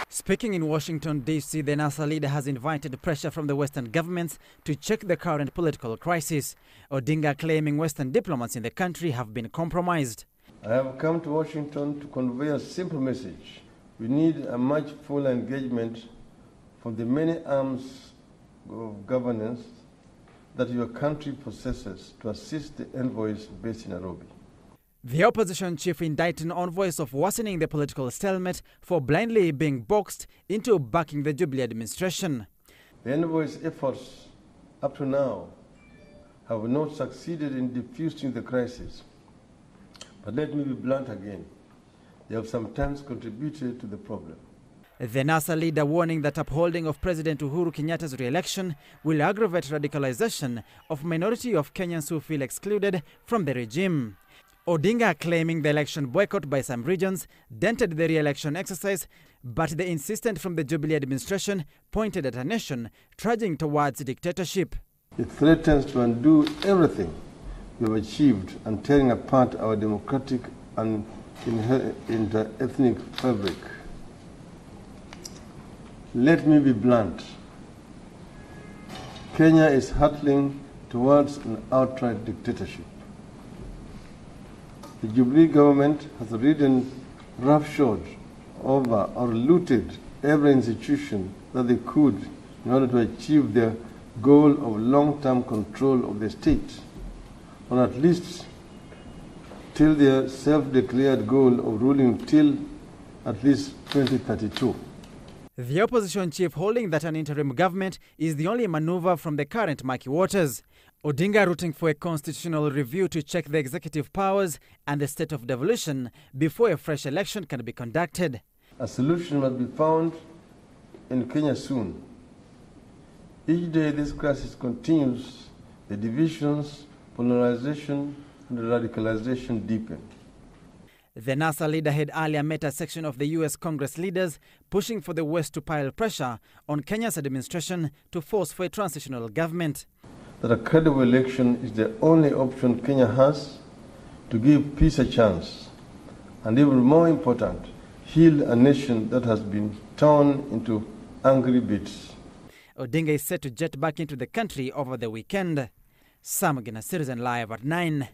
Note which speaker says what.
Speaker 1: Speaking in Washington, D.C., the NASA leader has invited pressure from the Western governments to check the current political crisis. Odinga claiming Western diplomats in the country have been compromised.
Speaker 2: I have come to Washington to convey a simple message. We need a much fuller engagement from the many arms of governance that your country possesses to assist the envoys based in Nairobi.
Speaker 1: The opposition chief indicting envoys of worsening the political stalemate for blindly being boxed into backing the Jubilee administration.
Speaker 2: The envoys' efforts up to now have not succeeded in diffusing the crisis. But let me be blunt again. They have sometimes contributed to the problem.
Speaker 1: The NASA leader warning that upholding of President Uhuru Kenyatta's re-election will aggravate radicalization of minority of Kenyans who feel excluded from the regime. Odinga claiming the election boycott by some regions dented the re-election exercise, but the insistence from the Jubilee administration pointed at a nation trudging towards dictatorship.
Speaker 2: It threatens to undo everything we have achieved and tearing apart our democratic and inter-ethnic fabric. Let me be blunt. Kenya is hurtling towards an outright dictatorship. The Jubilee government has ridden roughshod over or looted every institution that they could in order to achieve their goal of long-term control of the state, or at least till their self-declared goal of ruling till at least 2032.
Speaker 1: The opposition chief holding that an interim government is the only maneuver from the current murky waters. Odinga rooting for a constitutional review to check the executive powers and the state of devolution before a fresh election can be conducted.
Speaker 2: A solution must be found in Kenya soon. Each day this crisis continues, the divisions, polarization, and radicalization deepen.
Speaker 1: The NASA leader had earlier met a section of the U.S. Congress leaders pushing for the West to pile pressure on Kenya's administration to force for a transitional government.
Speaker 2: That a credible election is the only option Kenya has to give peace a chance, and even more important, heal a nation that has been torn into angry bits.
Speaker 1: Odinga is set to jet back into the country over the weekend. Sam Gina, Citizen Live at 9.